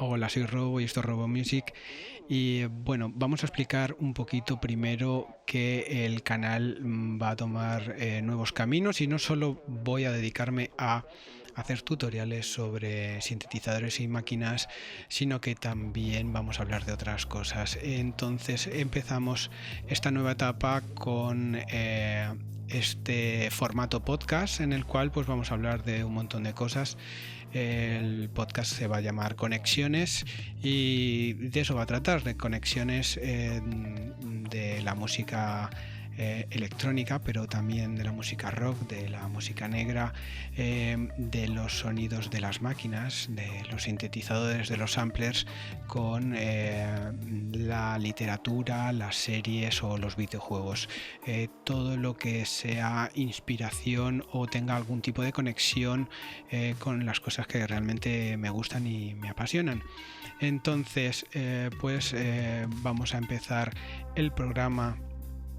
Hola, soy Robo y esto es Robo Music. Y bueno, vamos a explicar un poquito primero que el canal va a tomar nuevos caminos y no solo voy a dedicarme a hacer tutoriales sobre sintetizadores y máquinas, sino que también vamos a hablar de otras cosas. Entonces empezamos esta nueva etapa con este formato podcast en el cual pues vamos a hablar de un montón de cosas. El podcast se va a llamar Conexiones y de eso va a tratar, de conexiones de la música electrónica, pero también de la música rock, de la música negra, de los sonidos de las máquinas, de los sintetizadores, de los samplers, con la literatura, las series o los videojuegos. Todo lo que sea inspiración o tenga algún tipo de conexión con las cosas que realmente me gustan y me apasionan. Entonces, vamos a empezar el programa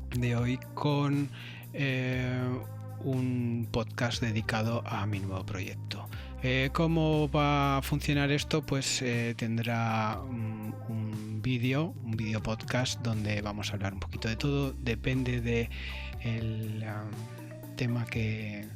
de hoy con un podcast dedicado a mi nuevo proyecto. ¿Cómo va a funcionar esto? Pues tendrá un vídeo podcast donde vamos a hablar un poquito de todo, depende de el tema que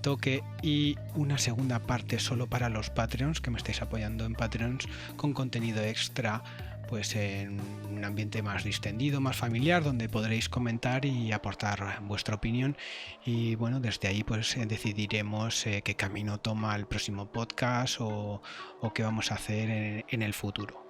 toque, y una segunda parte solo para los Patreons que me estáis apoyando en Patreons, con contenido extra, pues en un ambiente más distendido, más familiar, donde podréis comentar y aportar vuestra opinión, y bueno, desde ahí pues decidiremos qué camino toma el próximo podcast o qué vamos a hacer en el futuro.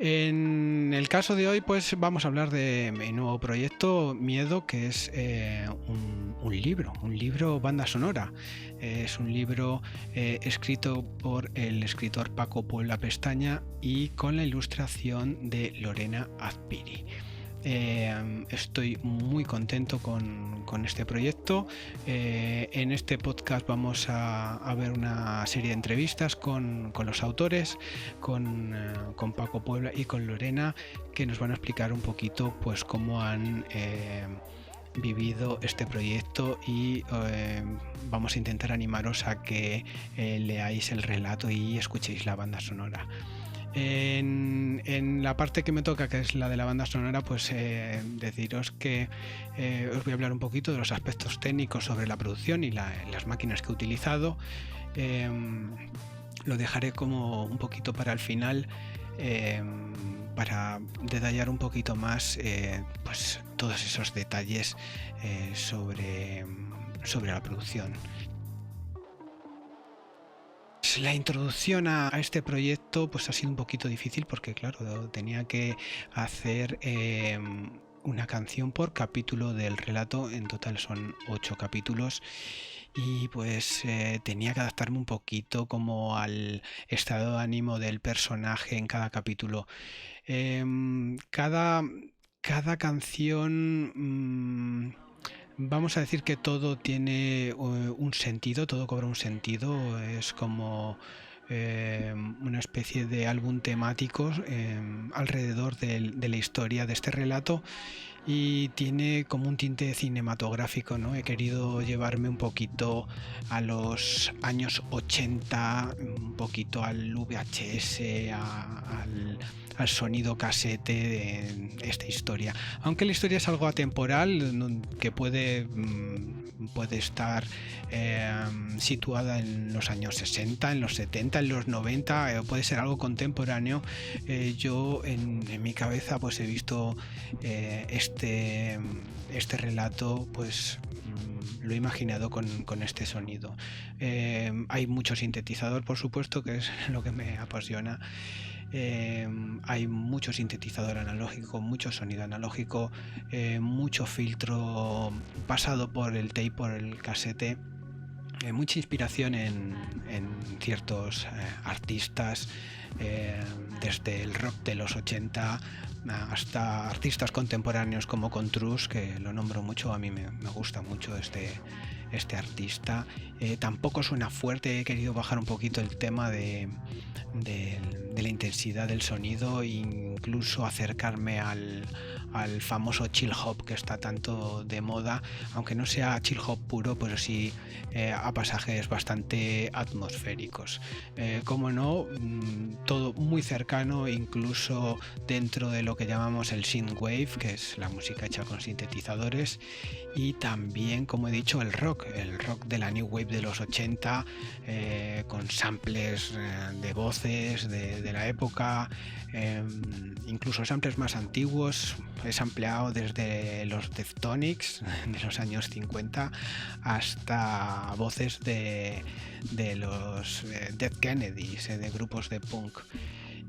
En el caso de hoy, pues vamos a hablar de mi nuevo proyecto Miedo, que es un libro banda sonora. Es un libro escrito por el escritor Paco Puebla Pestaña y con la ilustración de Lorena Azpiri. Estoy muy contento con este proyecto. En este podcast vamos a ver una serie de entrevistas con los autores, con Paco Puebla y con Lorena, que nos van a explicar un poquito pues cómo han vivido este proyecto, y vamos a intentar animaros a que leáis el relato y escuchéis la banda sonora. En la parte que me toca, que es la de la banda sonora, pues deciros que os voy a hablar un poquito de los aspectos técnicos sobre la producción y las máquinas que he utilizado. Lo dejaré como un poquito para el final, para detallar un poquito más pues todos esos detalles sobre la producción. La introducción a este proyecto pues ha sido un poquito difícil porque claro, tenía que hacer una canción por capítulo del relato. En total son 8 capítulos y pues tenía que adaptarme un poquito como al estado de ánimo del personaje en cada capítulo. Cada canción, vamos a decir que todo tiene un sentido, todo cobra un sentido, es como una especie de álbum temático alrededor de la historia de este relato, y tiene como un tinte cinematográfico, ¿no? He querido llevarme un poquito a los años 80, un poquito al VHS, al sonido casete de esta historia. Aunque la historia es algo atemporal, que puede estar situada en los años 60, en los 70, en los 90, puede ser algo contemporáneo. Yo en mi cabeza pues he visto este relato, pues lo he imaginado con este sonido. Hay mucho sintetizador, por supuesto, que es lo que me apasiona. Hay mucho sintetizador analógico, mucho sonido analógico, mucho filtro pasado por el tape, por el casete, mucha inspiración en ciertos artistas, desde el rock de los 80 hasta artistas contemporáneos como Contrus, que lo nombro mucho. A mí me gusta mucho este artista. Tampoco suena fuerte, he querido bajar un poquito el tema de la intensidad del sonido, incluso acercarme al al famoso chill hop que está tanto de moda, aunque no sea chill hop puro, pero sí a pasajes bastante atmosféricos. Como no, todo muy cercano, incluso dentro de lo que llamamos el synthwave, que es la música hecha con sintetizadores, y también, como he dicho, el rock de la New Wave de los 80, con samples de voces de la época, incluso samples más antiguos. He sampleado desde los Deftones de los años 50 hasta voces de los Dead Kennedys, de grupos de punk.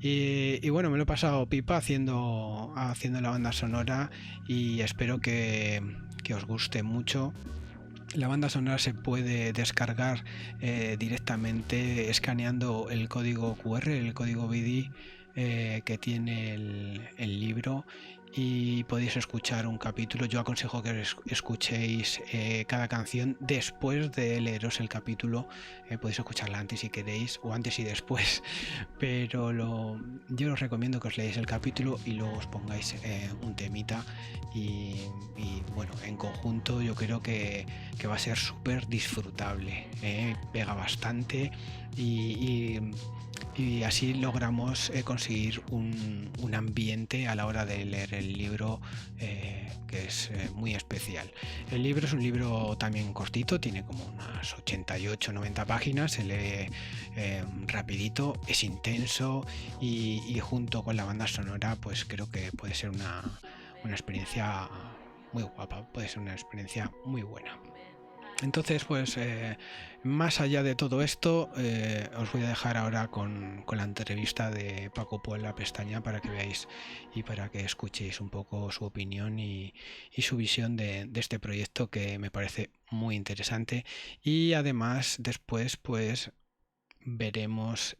Y bueno, me lo he pasado pipa haciendo la banda sonora, y espero que os guste mucho. La banda sonora se puede descargar directamente escaneando el código QR, el código BD que tiene el libro, y podéis escuchar un capítulo. Yo aconsejo que escuchéis cada canción después de leeros el capítulo. Podéis escucharla antes si queréis, o antes y después, pero yo os recomiendo que os leáis el capítulo y luego os pongáis un temita, y bueno, en conjunto yo creo que va a ser súper disfrutable, pega bastante, y así logramos conseguir un ambiente a la hora de leer el libro que es muy especial. El libro es un libro también cortito, tiene como unas 88-90 páginas, se lee rapidito, es intenso, y junto con la banda sonora pues creo que puede ser una experiencia muy guapa, puede ser una experiencia muy buena. Entonces, pues más allá de todo esto, os voy a dejar ahora con la entrevista de Paco Puebla Pestaña, para que veáis y para que escuchéis un poco su opinión y su visión de este proyecto, que me parece muy interesante. Y además después pues veremos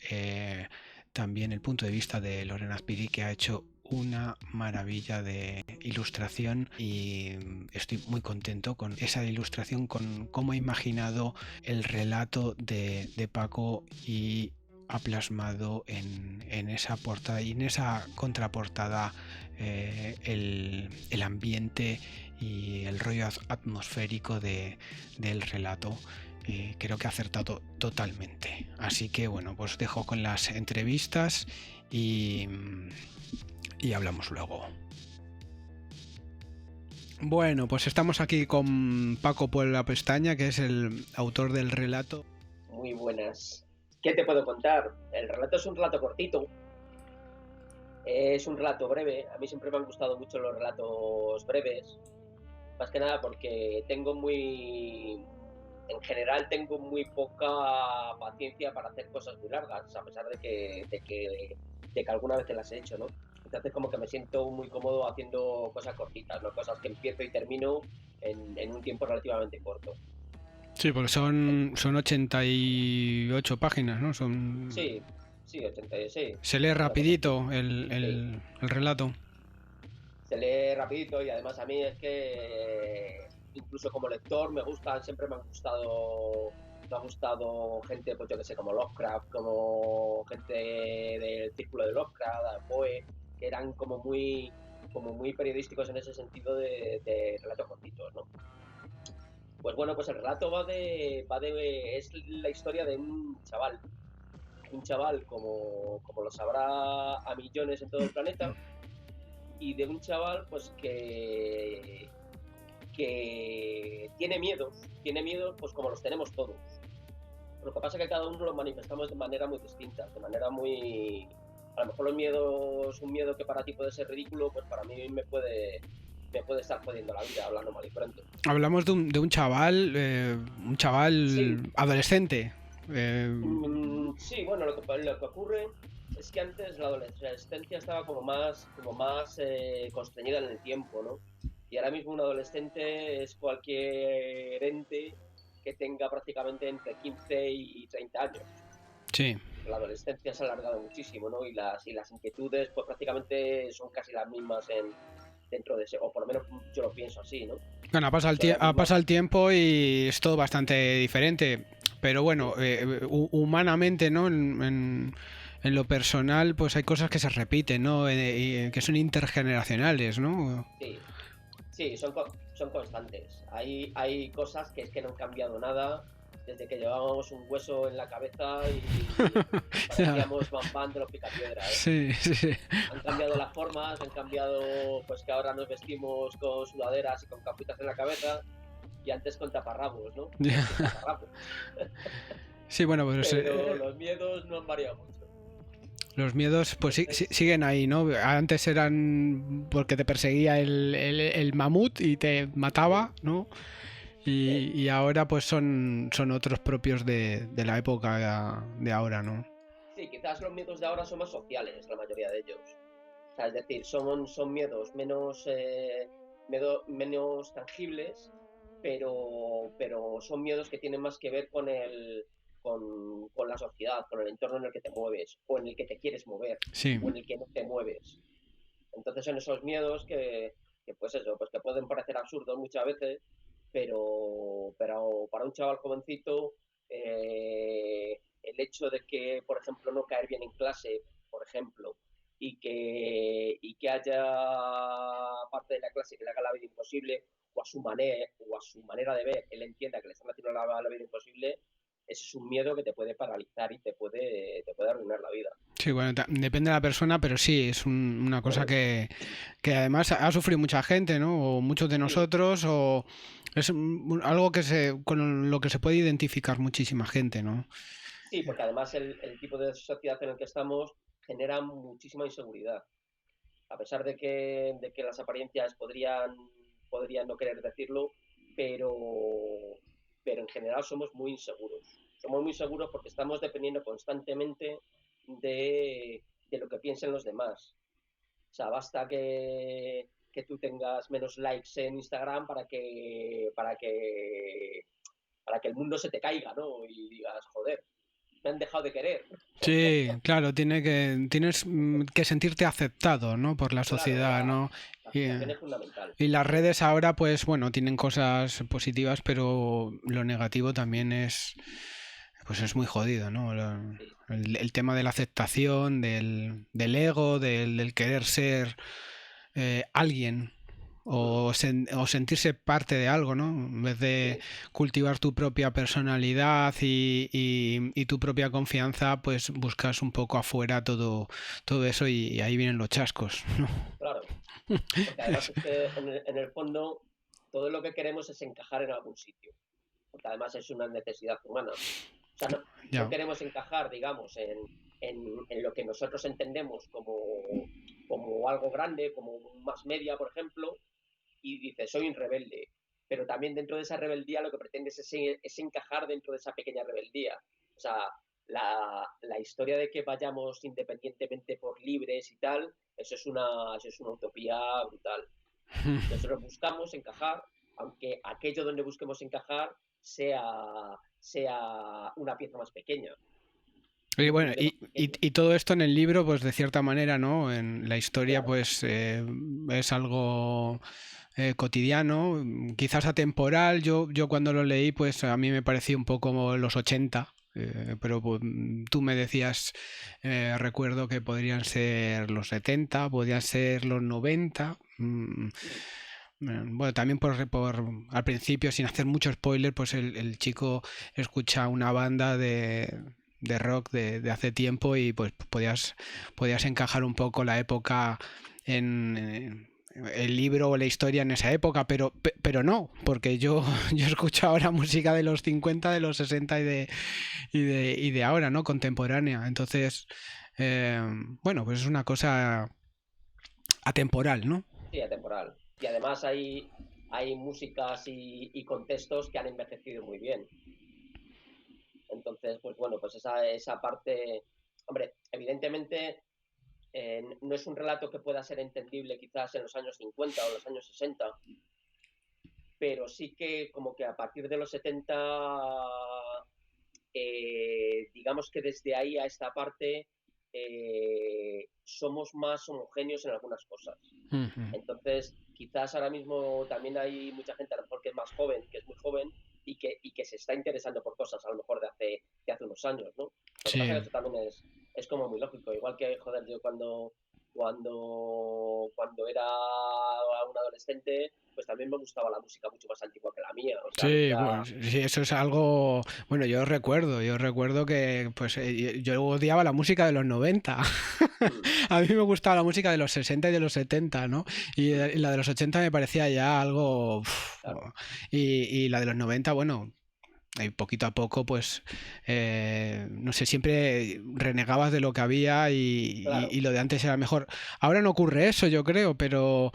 también el punto de vista de Lorena Azpiri, que ha hecho una maravilla de ilustración, y estoy muy contento con esa ilustración, con cómo ha imaginado el relato de Paco, y ha plasmado en esa portada y en esa contraportada el ambiente y el rollo atmosférico del relato. Creo que ha acertado totalmente. Así que bueno, pues dejo con las entrevistas y hablamos luego. Bueno, pues estamos aquí con Paco Puebla Pestaña, que es el autor del relato. Muy buenas. ¿Qué te puedo contar? El relato es un relato cortito. Es un relato breve. A mí siempre me han gustado mucho los relatos breves. Más que nada porque en general tengo muy poca paciencia para hacer cosas muy largas, a pesar de que alguna vez las he hecho, ¿no? Entonces como que me siento muy cómodo haciendo cosas cortitas, ¿no? Cosas que empiezo y termino en un tiempo relativamente corto. Sí, porque son 88 páginas, ¿no? Sí, 86. Se lee rapidito el relato. Se lee rapidito, y además a mí es que incluso como lector siempre me ha gustado gente, pues yo que sé, como Lovecraft, como gente del círculo de Lovecraft, Poe, que eran como muy periodísticos en ese sentido de relatos cortitos, ¿no? Pues bueno, pues el relato es la historia de un chaval como lo sabrá a millones en todo el planeta, y de un chaval pues que tiene miedos pues como los tenemos todos. Lo que pasa es que cada uno lo manifestamos de manera muy distinta, de manera muy... A lo mejor un miedo que para ti puede ser ridículo, pues para mí me puede estar jodiendo la vida, hablando mal y pronto. Hablamos de un chaval, sí. Adolescente. Sí, bueno, lo que ocurre es que antes la adolescencia estaba como más constreñida en el tiempo, ¿no? Y ahora mismo un adolescente es cualquier ente que tenga prácticamente entre 15 y 30 años. Sí. La adolescencia se ha alargado muchísimo, ¿no? Y las inquietudes pues prácticamente son casi las mismas dentro de ese, o por lo menos yo lo pienso así, ¿no? Bueno, ha pasado el tiempo y es todo bastante diferente, pero bueno, humanamente, ¿no? En en lo personal, pues hay cosas que se repiten, ¿no? Y que son intergeneracionales, ¿no? Sí, sí, son constantes. Hay cosas que es que no han cambiado nada desde que llevábamos un hueso en la cabeza y parecíamos Van Van de los Picapiedra, ¿eh? Sí, sí. Han cambiado las formas, han cambiado, pues que ahora nos vestimos con sudaderas y con capitas en la cabeza y antes con taparrabos, ¿no? Ya. Sin taparrabos. Sí, bueno, pues Pero los miedos no han variado mucho. los miedos pues Entonces, siguen ahí, ¿no? Antes eran porque te perseguía el mamut y te mataba, ¿no? Y ahora pues son otros propios de la época de ahora, ¿no? sí, quizás los miedos de ahora son más sociales, la mayoría de ellos. O sea, es decir, son miedos menos tangibles, pero son miedos que tienen más que ver con la sociedad, con el entorno en el que te mueves, o en el que te quieres mover, Sí. o en el que no te mueves. Entonces son esos miedos que pues eso, pues que pueden parecer absurdos muchas veces, pero para un chaval jovencito, el hecho de que, por ejemplo, no caer bien en clase, por ejemplo, y que haya parte de la clase que le haga la vida imposible, o a su manera de ver, él entienda que le están haciendo la vida imposible, ese es un miedo que te puede paralizar y te puede arruinar la vida. Sí, bueno, depende de la persona, pero sí, es una cosa que además ha sufrido mucha gente, ¿no? O muchos de Sí, nosotros, o es algo con lo que se puede identificar muchísima gente, ¿no? sí, porque además el tipo de sociedad en el que estamos genera muchísima inseguridad. A pesar de que las apariencias podrían no querer decirlo, pero, pero en general somos muy inseguros. Somos muy inseguros porque estamos dependiendo constantemente de lo que piensen los demás. O sea, basta que tú tengas menos likes en Instagram para que el mundo se te caiga, ¿no? Y digas, joder, me han dejado de querer. Sí, claro, tienes que sentirte aceptado, ¿no? Por la Claro, sociedad, ¿no? la Y, aceptación es fundamental. y las redes ahora, pues bueno, tienen cosas positivas, pero lo negativo también pues es muy jodido, ¿no? Sí, El tema de la aceptación, del ego, del querer ser alguien o sentirse parte de algo, ¿no? En vez de sí, cultivar tu propia personalidad y tu propia confianza, pues buscas un poco afuera todo eso y ahí vienen los chascos, ¿no? claro. Porque además es que en el fondo todo lo que queremos es encajar en algún sitio. Porque además es una necesidad humana. O sea, no Ya. queremos encajar, digamos, en lo que nosotros entendemos como algo grande, como un más media, por ejemplo, y dices, soy un rebelde. Pero también dentro de esa rebeldía lo que pretendes es encajar dentro de esa pequeña rebeldía. O sea, la historia de que vayamos independientemente por libres y tal, eso es una utopía brutal. Nosotros buscamos encajar, aunque aquello donde busquemos encajar sea una pieza más pequeña, Y un bueno, límite más pequeño. y todo esto en el libro, pues de cierta manera, ¿no? En la historia, Claro, pues es algo cotidiano, quizás atemporal. Yo cuando lo leí, pues a mí me parecía un poco como los 80, pero pues, tú me decías, recuerdo que podrían ser los 70, podrían ser los 90. mm, Bueno, también al principio, sin hacer mucho spoiler, pues el chico escucha una banda de rock de hace tiempo y pues podías encajar un poco la época en el libro o la historia en esa época, pero no, porque yo escucho ahora música de los 50, de los 60 y de ahora, ¿no? Contemporánea. Entonces, bueno, pues es una cosa atemporal, ¿no? sí, atemporal. Y además hay músicas y contextos que han envejecido muy bien. Entonces, pues bueno, pues esa parte, hombre, evidentemente no es un relato que pueda ser entendible quizás en los años 50 o los años 60, pero sí que como que a partir de los 70, digamos que desde ahí a esta parte somos más homogéneos en algunas cosas. Ujú. Entonces, quizás ahora mismo también hay mucha gente, a lo mejor que es más joven, que es muy joven, y que se está interesando por cosas, a lo mejor de hace unos años, ¿no? Lo que pasa es que Sí. eso también es como muy lógico. Igual que, joder, yo cuando era un adolescente, pues también me gustaba la música mucho más antigua que la mía. O sea, Sí, nunca... sí, eso es algo, bueno, yo recuerdo que pues yo odiaba la música de los 90. Hmm, A mí me gustaba la música de los 60 y de los 70, ¿no? hmm, Y la de los 80 me parecía ya algo claro, y la de los 90, bueno, y poquito a poco, pues, no sé, siempre renegabas de lo que había claro. y lo de antes era mejor. Ahora no ocurre eso, yo creo, pero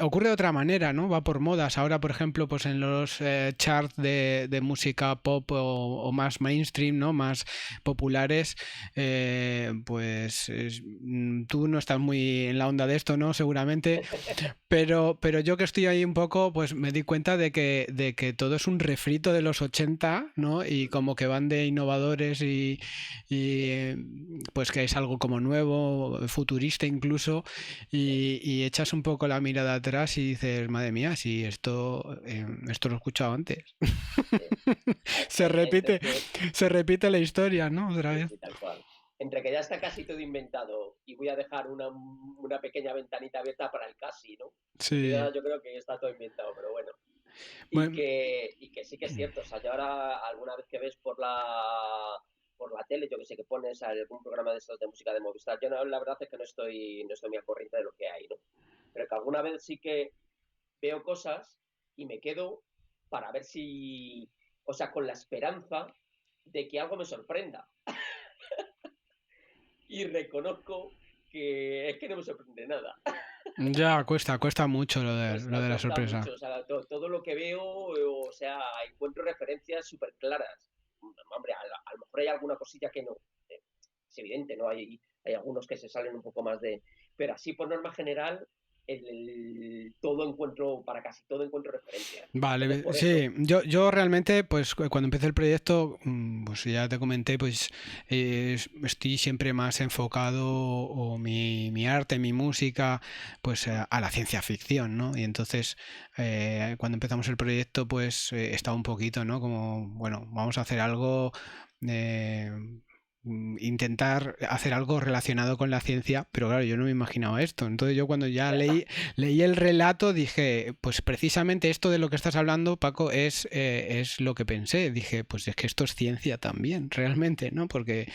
ocurre de otra manera, ¿no? Va por modas. Ahora, por ejemplo, pues en los charts de música pop o más mainstream, ¿no? Más populares, tú no estás muy en la onda de esto, ¿no? Seguramente, pero yo que estoy ahí un poco, pues me di cuenta de que todo es un refrito de los 80, ¿no? Y Hmm, como que van de innovadores y pues que es algo como nuevo, futurista incluso, sí, y echas un poco la mirada atrás y dices, madre mía, si esto lo he escuchado antes. sí. Se repite, Entre, se repite la historia, ¿no? Otra sí, vez. sí, tal cual. Entre que ya está casi todo inventado y voy a dejar una pequeña ventanita abierta para el casi, ¿no? Porque Sí. ya yo creo que está todo inventado, pero bueno. Bueno, Y que sí que es cierto, o sea, yo ahora alguna vez que ves por la tele, yo que sé, que pones algún programa de estos de música de Movistar, yo no, la verdad es que no estoy muy al corriente de lo que hay, ¿no? Pero que alguna vez sí que veo cosas y me quedo para ver si, o sea, con la esperanza de que algo me sorprenda. Y reconozco que es que no me sorprende nada. ya cuesta mucho lo de la Cuesta sorpresa. mucho, o sea, todo lo que veo, o sea, encuentro referencias súper claras. Hombre, a lo mejor hay alguna cosilla que no, es evidente, ¿no? Hay algunos que se salen un poco más de... Pero así, por norma general, todo encuentro, para casi todo encuentro referencias. Entonces, Vale, por eso, sí, yo realmente, pues cuando empecé el proyecto, pues ya te comenté, pues estoy siempre más enfocado o mi arte, mi música, pues a la ciencia ficción, ¿no? Y entonces, cuando empezamos el proyecto, pues estaba un poquito, ¿no? Como, bueno, vamos a hacer algo, eh, intentar hacer algo relacionado con la ciencia, pero claro, yo no me imaginaba esto. Entonces yo cuando ya leí el relato dije, pues precisamente esto de lo que estás hablando, Paco, es lo que pensé. Dije, pues es que esto es ciencia también, realmente, ¿no? Porque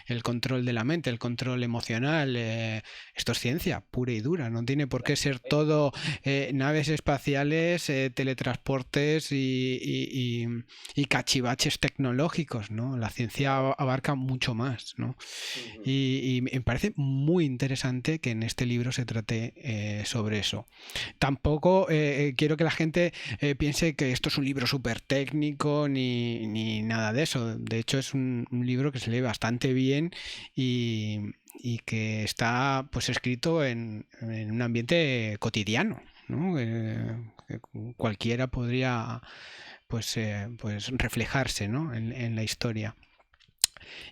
el control de la mente, el control emocional, esto es ciencia pura y dura. No tiene por qué ser todo naves espaciales, teletransportes y cachivaches tecnológicos, ¿no? La ciencia claro. abarca mucho más, ¿no? Ujú. Y me parece muy interesante que en este libro se trate sobre eso. Tampoco quiero que la gente piense que esto es un libro súper técnico ni nada de eso. De hecho, es un libro que se lee bastante bien y, y que está pues escrito en un ambiente cotidiano, ¿no? Que cualquiera podría pues reflejarse, ¿no? en la historia.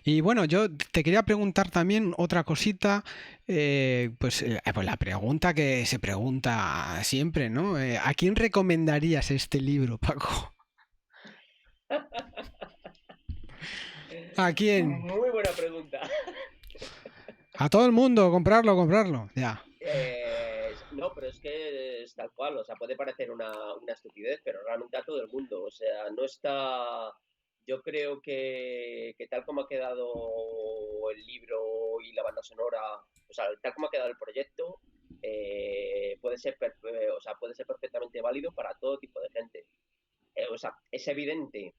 Y bueno, yo te quería preguntar también otra cosita, pues la pregunta que se pregunta siempre, ¿no? ¿A quién recomendarías este libro, Paco? ¿A quién? Muy buena pregunta. A todo el mundo, comprarlo, ya. No, pero es que es tal cual, o sea, puede parecer una estupidez, pero realmente a todo el mundo, o sea, no está, yo creo que tal como ha quedado el libro y la banda sonora, o sea, tal como ha quedado el proyecto, o sea, puede ser perfectamente válido para todo tipo de gente. O sea, es evidente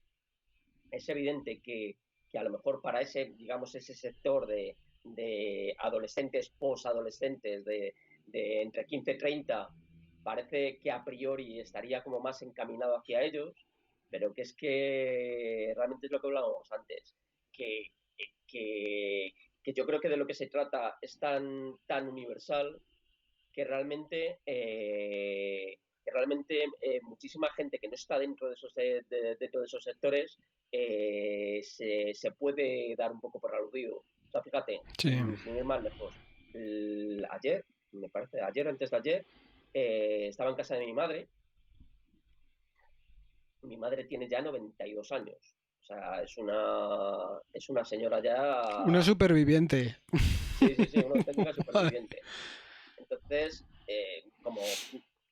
que a lo mejor para ese, digamos, ese sector de adolescentes, posadolescentes, de entre 15 y 30, parece que a priori estaría como más encaminado hacia ellos, pero que es que realmente es lo que hablábamos antes, que, que, que yo creo que de lo que se trata es tan universal que realmente muchísima gente que no está dentro dentro de esos sectores se puede dar un poco por aludido. O sea, fíjate, Sí. sin ir más lejos, ayer, me parece, ayer, antes de ayer, estaba en casa de mi madre tiene ya 92 años. sea, es una señora Una ya, superviviente. sí, sí, sí, una auténtica superviviente. Entonces,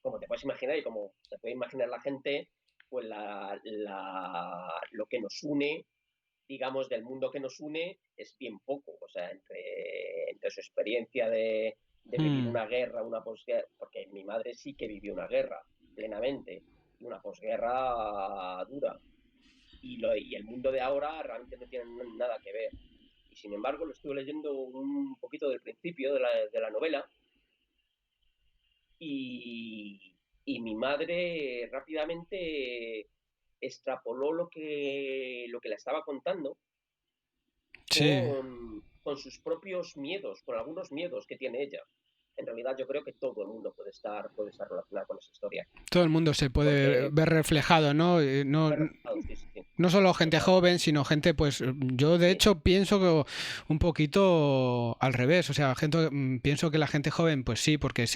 como te puedes imaginar y como se puede imaginar la gente, pues lo que nos une, digamos, del mundo que nos une es bien poco. O sea, entre su experiencia de vivir Mm, una guerra, una posguerra, porque mi madre sí que vivió una guerra plenamente, y una posguerra dura. Y el mundo de ahora realmente no tiene nada que ver. Y sin embargo, lo estuve leyendo un poquito del principio de la novela y, y mi madre rápidamente extrapoló lo que le estaba contando sí. con sus propios miedos, con algunos miedos que tiene ella. En realidad yo creo que todo el mundo puede estar relacionado con esa historia. Todo el mundo se puede Porque, ver reflejado, ¿no? No, sí, sí, sí, no solo gente total, joven, sino gente, pues yo de sí, hecho pienso que un poquito al revés, o sea, pienso que la gente joven, pues sí, porque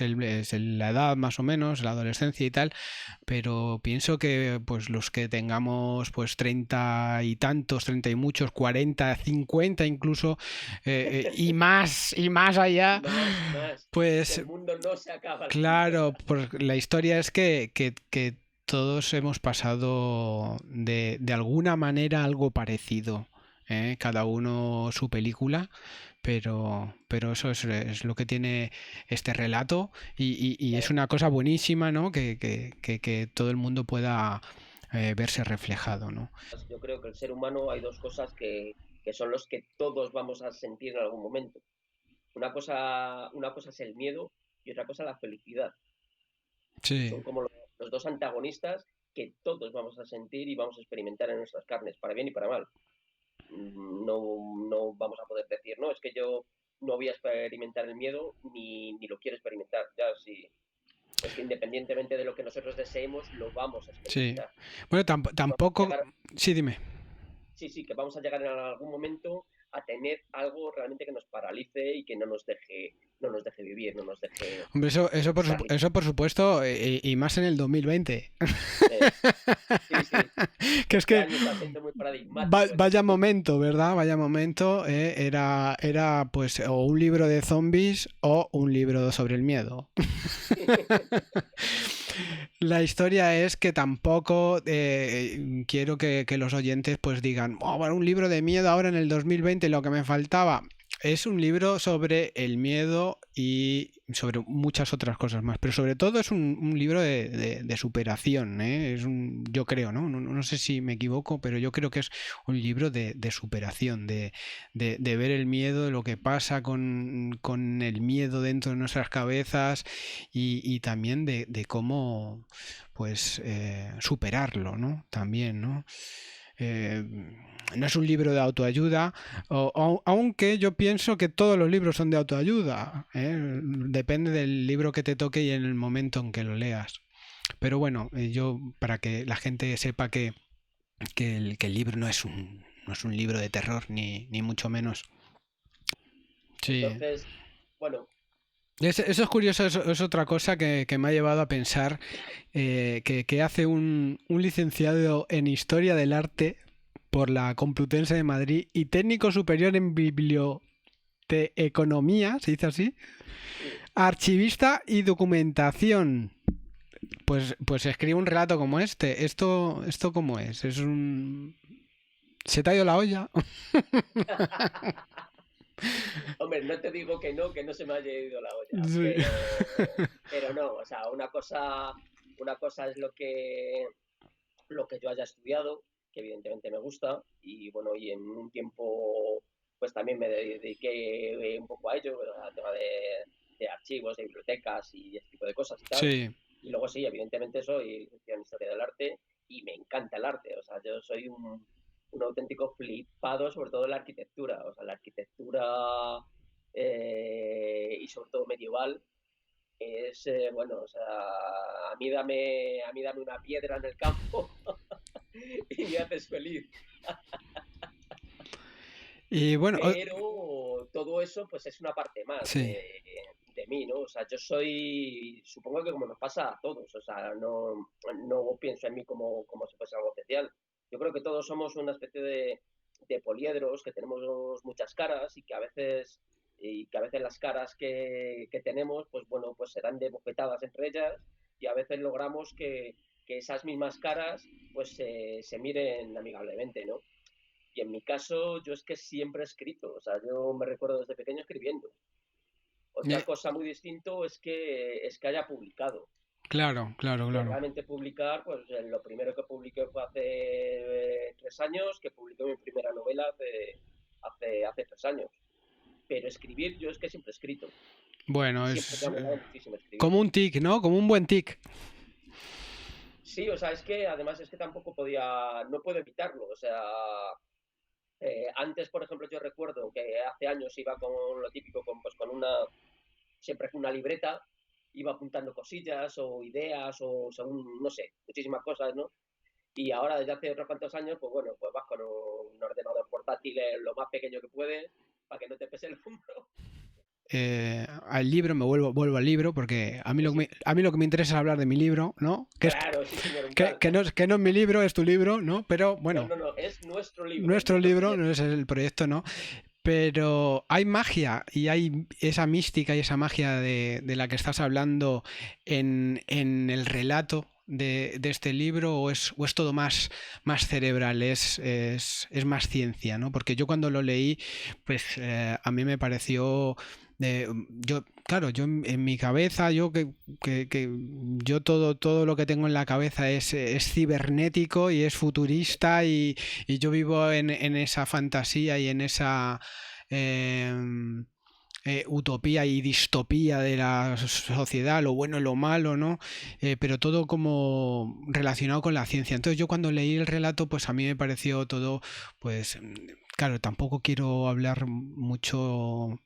la edad más o menos, la adolescencia y tal, pero pienso que pues los que tengamos pues 30 y tantos, 30 y muchos, 40, 50 incluso, y más allá, y más, que pues el mundo no se acaba a los claro, 50. pues la historia es que todos hemos pasado de alguna manera algo parecido, ¿eh? Cada uno su película, pero eso es lo que tiene este relato y es Claro. una cosa buenísima, ¿no? Que todo el mundo pueda verse reflejado, ¿no? Yo creo que el ser humano hay dos cosas que son los que todos vamos a sentir en algún momento. Una cosa es el miedo y otra cosa la felicidad. Sí. Son como los dos antagonistas que todos vamos a sentir y vamos a experimentar en nuestras carnes, para bien y para mal. No vamos a poder decir, no, es que yo no voy a experimentar el miedo ni lo quiero experimentar. Ya, sí, es que independientemente de lo que nosotros deseemos, lo vamos a Sí. experimentar. Bueno, Y vamos a tampoco... llegar, Sí, dime. sí, sí, que vamos a llegar en algún momento a tener algo realmente que nos paralice y que no nos deje vivir, no nos deje Hombre, salir. eso por supuesto, y más en el 2020. Eh, sí, sí, Que es este que año está siendo muy paradigmático en ese vaya aspecto. momento, ¿verdad? Vaya momento. Era pues o un libro de zombies o un libro sobre el miedo. La historia es que tampoco quiero que los oyentes pues digan, oh, bueno, un libro de miedo ahora en el 2020, lo que me faltaba. Es un libro sobre el miedo y sobre muchas otras cosas más, pero sobre todo es un libro de superación, ¿eh? Yo creo, ¿no? No sé si me equivoco, pero yo creo que es un libro de superación, de ver el miedo, de lo que pasa con el miedo dentro de nuestras cabezas y también de cómo pues superarlo, ¿no? También, ¿no? Eh, no es un libro de autoayuda, aunque yo pienso que todos los libros son de autoayuda, ¿eh? Depende del libro que te toque y en el momento en que lo leas. Pero bueno, yo para que la gente sepa que el libro no es un libro de terror, ni mucho menos. Sí. Entonces, bueno, Eso es curioso, es otra cosa que me ha llevado a pensar que hace un licenciado en Historia del Arte por la Complutense de Madrid y técnico superior en biblioteconomía, ¿se dice así? sí. Archivista y documentación. Pues escribe un relato como este. ¿Esto cómo es? Es un... ¿Se te ha ido la olla? Hombre, no te digo que no se me haya ido la olla, Sí. pero no, o sea, una cosa es lo que yo haya estudiado, que evidentemente me gusta, y bueno, y en un tiempo pues también me dediqué un poco a ello, al tema de archivos, de bibliotecas y ese tipo de cosas y tal. Sí. Y luego sí, evidentemente soy licenciado en Historia del Arte y me encanta el arte, o sea, yo soy un auténtico flipado, sobre todo en la arquitectura, o sea, la arquitectura y sobre todo medieval es, bueno, o sea, a mí dame una piedra en el campo y me haces feliz. Y bueno, Pero todo eso, pues es una parte más sí. de mí, ¿no? O sea, yo soy, supongo que como nos pasa a todos, o sea, no pienso en mí como si fuese algo especial. Yo creo que todos somos una especie de poliedros, que tenemos muchas caras y que a veces las caras que tenemos, pues bueno, pues serán de bofetadas entre ellas y a veces logramos que esas mismas caras pues se miren amigablemente, ¿no? Y en mi caso, yo es que siempre he escrito, o sea, yo me recuerdo desde pequeño escribiendo. Otra Eh, cosa muy distinto es que haya publicado. claro, claro, Que claro. realmente publicar, pues lo primero que publiqué fue hace 3 años, que publiqué mi primera novela hace 3 años. Pero escribir, yo es que siempre he escrito. Y Bueno, siempre me es ha molado muchísimo escribir. como un tic, ¿no? Como un buen tic. Sí, o sea, es que además es que tampoco no puedo evitarlo. O sea, antes, por ejemplo, yo recuerdo que hace años iba con lo típico, con siempre con una libreta, iba apuntando cosillas o ideas o según, no sé, muchísimas cosas, ¿no? Y ahora, desde hace otros cuantos años, pues bueno, pues vas con un ordenador portátil lo más pequeño que puedes, para que no te pese el hombro. Al libro, vuelvo al libro, porque a mí, Sí, sí. a mí lo que me interesa es hablar de mi libro, ¿no? Claro, sí, señor, un Que, tal. que no es mi libro, es tu libro, ¿no? Pero No, bueno, no, no, es nuestro libro, nuestro nuestro libro, no proyecto. es el proyecto, ¿no? Pero hay magia y hay esa mística y esa magia de la que estás hablando en el relato de este libro, o es todo más cerebral, es más ciencia, ¿no? Porque yo cuando lo leí, pues a mí me pareció... yo, claro, yo en mi cabeza, que yo todo lo que tengo en la cabeza es cibernético y es futurista, y yo vivo en esa fantasía y en esa eh, utopía y distopía de la sociedad, lo bueno y lo malo, ¿no? Pero todo como relacionado con la ciencia. Entonces yo cuando leí el relato, pues a mí me pareció todo, pues claro, tampoco quiero hablar mucho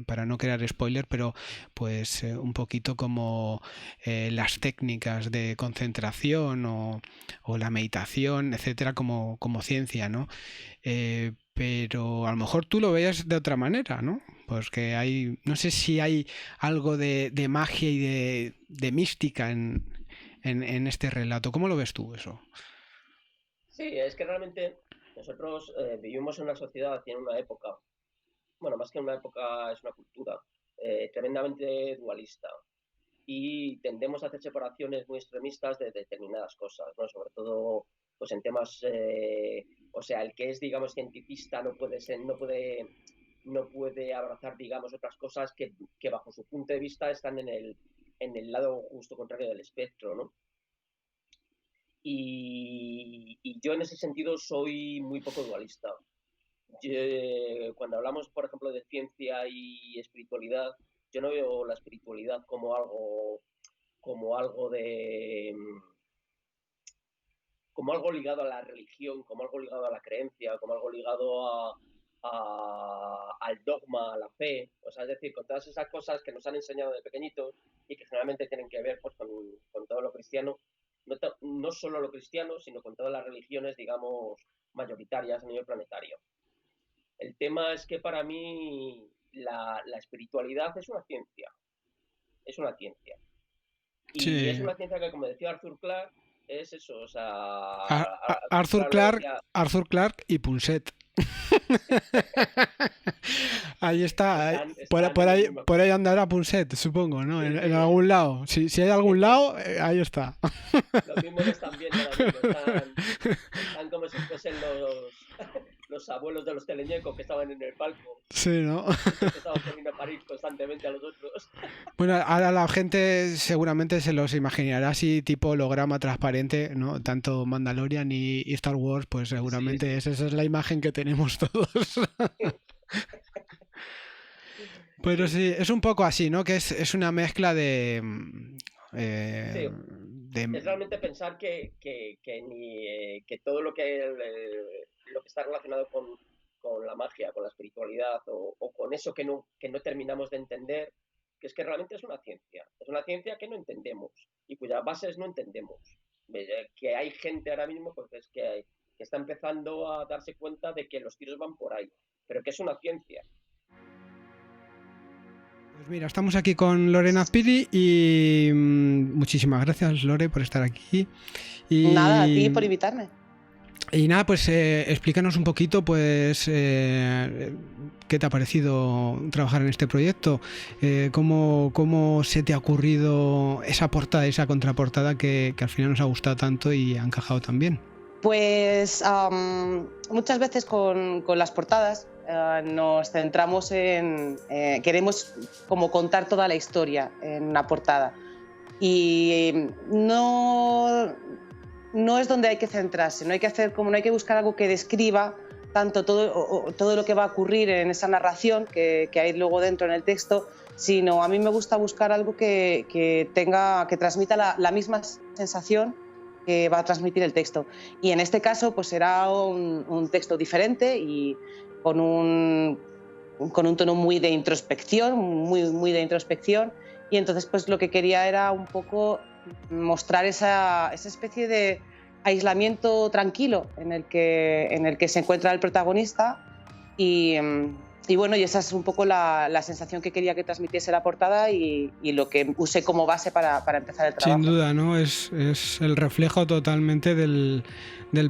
para no crear spoiler, pero pues un poquito como las técnicas de concentración o la meditación, etcétera, como ciencia, ¿no? Pero a lo mejor tú lo veas de otra manera, ¿no? Pues que hay, no sé si hay algo de magia y de mística en este relato. ¿Cómo lo ves tú eso? Sí, es que realmente nosotros vivimos en una sociedad y en una época, bueno, más que una época, es una cultura tremendamente dualista. Y tendemos a hacer separaciones muy extremistas de determinadas cosas, ¿no? Sobre todo pues en temas, o sea, el que es, digamos, cientifista no puede abrazar, digamos, otras cosas que bajo su punto de vista están en el lado justo contrario del espectro, ¿no? Y yo en ese sentido soy muy poco dualista. Cuando hablamos, por ejemplo, de ciencia y espiritualidad, yo no veo la espiritualidad como algo ligado a la religión, como algo ligado a la creencia, como algo ligado al dogma, a la fe, o sea, es decir, con todas esas cosas que nos han enseñado de pequeñitos y que generalmente tienen que ver pues, con todo lo cristiano, no solo lo cristiano, sino con todas las religiones, digamos, mayoritarias a nivel planetario. El tema es que para mí la espiritualidad es una ciencia. Y es Sí. una ciencia que, como decía Arthur Clarke, es eso, o sea, Arthur Arthur Clarke lo Clarke, decía, Arthur Clarke y Punset. Ahí está. están en el mismo Por ahí club. andará Punset, supongo, ¿no? Sí, En sí, algún lado. Si hay algún lado, ahí está. lo mismo lo están viendo ahora mismo, están como si fuesen los abuelos de los teleñecos que estaban en el palco, Sí, ¿no? esos que estaban poniendo a parir constantemente a los otros. Bueno, ahora la gente seguramente se los imaginará así, tipo holograma transparente, ¿no? Tanto Mandalorian y Star Wars, pues Sí, seguramente sí. esa es la imagen que tenemos todos. Pero Sí, sí, es un poco así, ¿no? Que es una mezcla sí. de... Es realmente pensar que todo lo que está relacionado con la magia, con la espiritualidad o con eso que no terminamos de entender, que es que realmente es una ciencia que no entendemos y cuyas bases no entendemos. Que hay gente ahora mismo pues, que está empezando a darse cuenta de que los tiros van por ahí, pero que es una ciencia. Pues mira, estamos aquí con Lorena Azpiri y muchísimas gracias, Lore, por estar aquí. Nada, a ti Y por invitarme. Y nada, pues explícanos un poquito, pues, qué te ha parecido trabajar en este proyecto, cómo se te ha ocurrido esa portada, esa contraportada que al final nos ha gustado tanto y ha encajado tan bien. Pues muchas veces con las portadas nos centramos queremos como contar toda la historia en una portada y no es donde hay que centrarse, no hay que buscar algo que describa tanto todo lo que va a ocurrir en esa narración que hay luego dentro en el texto, sino a mí me gusta buscar algo que transmita la misma sensación que va a transmitir el texto. Y en este caso pues será un texto diferente y con un tono muy de introspección, muy de introspección, y entonces pues lo que quería era un poco mostrar esa especie de aislamiento tranquilo en el que se encuentra el protagonista y bueno, y esa es un poco la sensación que quería que transmitiese la portada y lo que usé como base para empezar el trabajo. Sin duda, ¿no? Es el reflejo totalmente del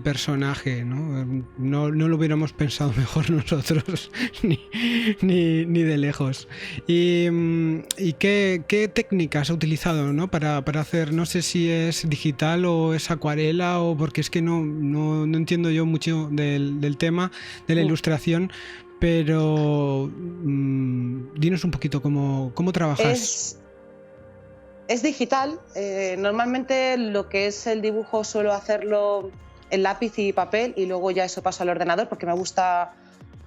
personaje, ¿no? No lo hubiéramos pensado mejor nosotros, ni de lejos. ¿Y qué técnicas has utilizado, ¿no? para hacer, no sé si es digital o es acuarela, o porque es que no entiendo yo mucho del tema de la ilustración, pero dinos un poquito cómo trabajas. Es digital. Normalmente lo que es el dibujo suelo hacerlo en lápiz y papel y luego ya eso paso al ordenador porque me gusta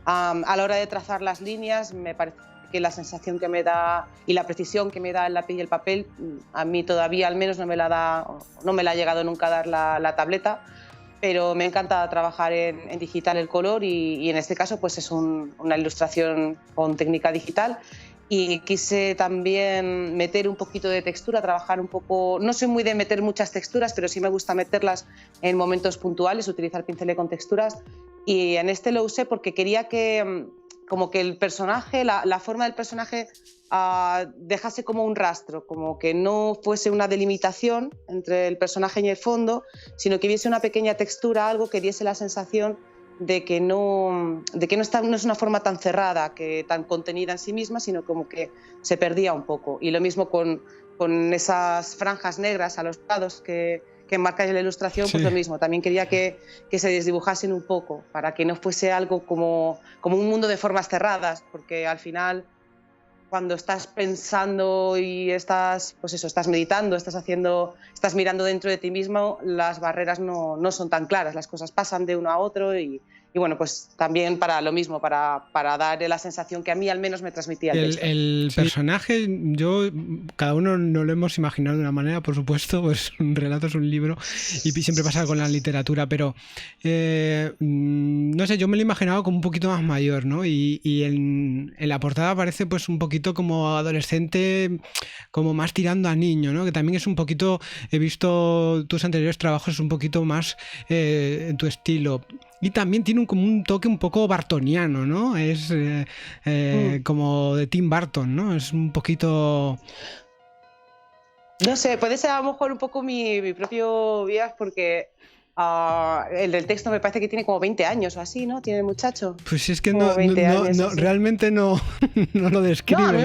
a la hora de trazar las líneas, me parece que la sensación que me da y la precisión que me da el lápiz y el papel a mí todavía al menos no me la ha llegado nunca a dar la tableta, pero me encanta trabajar en digital el color y en este caso pues es una ilustración con técnica digital. Y quise también meter un poquito de textura, trabajar un poco. No soy muy de meter muchas texturas, pero sí me gusta meterlas en momentos puntuales, utilizar pinceles con texturas. Y en este lo usé porque quería que como que el personaje, la forma del personaje dejase como un rastro, como que no fuese una delimitación entre el personaje y el fondo, sino que hubiese una pequeña textura, algo que diese la sensación de que no es una forma tan cerrada, tan contenida en sí misma, sino como que se perdía un poco. Y lo mismo con esas franjas negras a los lados que marcan la ilustración, sí. Pues lo mismo, también quería que se desdibujasen un poco, para que no fuese algo como un mundo de formas cerradas, porque al final cuando estás pensando y estás meditando, estás mirando dentro de ti mismo, las barreras no son tan claras, las cosas pasan de uno a otro y bueno, pues también para lo mismo, para dar la sensación que a mí al menos me transmitía el texto. El personaje, cada uno no lo hemos imaginado de una manera, por supuesto, pues un relato es un libro y siempre pasa con la literatura, pero no sé, yo me lo he imaginado como un poquito más mayor, ¿no? Y en la portada aparece pues un poquito como adolescente, como más tirando a niño, ¿no? Que también es un poquito, he visto tus anteriores trabajos un poquito más en tu estilo. Y también tiene como un toque un poco bartoniano, ¿no? Es como de Tim Burton, ¿no? Es un poquito... No sé, puede ser a lo mejor un poco mi propio viaje porque el del texto me parece que tiene como 20 años o así, ¿no? Tiene el muchacho. Pues es que realmente no lo describe. No, a mí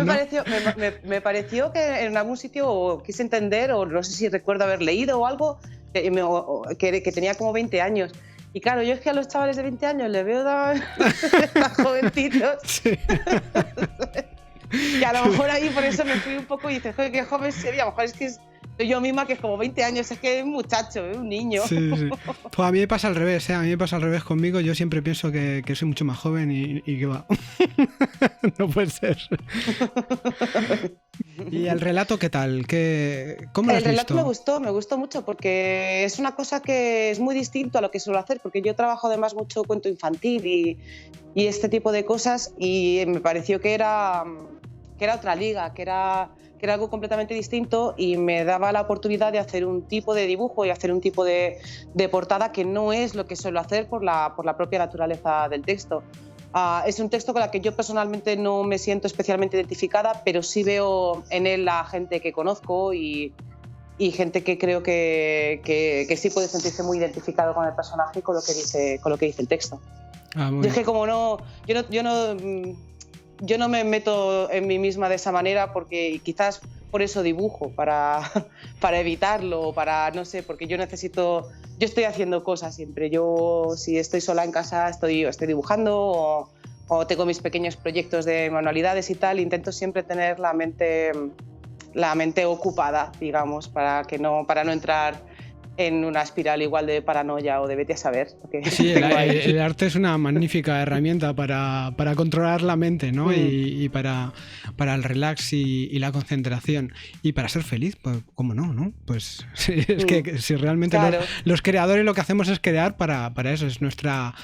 me pareció que en algún sitio quise entender, o no sé si recuerdo haber leído o algo, que tenía como 20 años. Y claro, yo es que a los chavales de 20 años les veo tan jovencitos. Sí. Y a lo mejor ahí por eso me fui un poco y dices, joder, qué joven sería. A lo mejor es que soy yo misma que es como 20 años, es que es un muchacho, es un niño. Sí. Pues a mí me pasa al revés, a mí me pasa al revés conmigo. Yo siempre pienso que soy mucho más joven y que va. No puede ser. ¿Y el relato qué tal? ¿Cómo lo has visto? El relato me gustó mucho porque es una cosa que es muy distinto a lo que suelo hacer, porque yo trabajo además mucho cuento infantil y este tipo de cosas, y me pareció que era otra liga, que era algo completamente distinto, y me daba la oportunidad de hacer un tipo de dibujo y hacer un tipo de portada que no es lo que suelo hacer por la propia naturaleza del texto. Es un texto con el que yo personalmente no me siento especialmente identificada, pero sí veo en él la gente que conozco y y gente que creo que sí puede sentirse muy identificado con el personaje y con lo que dice el texto. Yo es que como no, yo no me meto en mí misma de esa manera porque quizás por eso dibujo, para evitarlo, no sé, porque yo estoy haciendo cosas siempre. Yo si estoy sola en casa estoy dibujando o tengo mis pequeños proyectos de manualidades y tal, intento siempre tener la mente ocupada, digamos, para no entrar en una espiral igual de paranoia o de vete a saber. Sí, el arte es una magnífica herramienta para controlar la mente, ¿no? Y para el relax y la concentración y para ser feliz, pues cómo no, pues es que si realmente claro. los creadores lo que hacemos es crear para eso, es nuestra...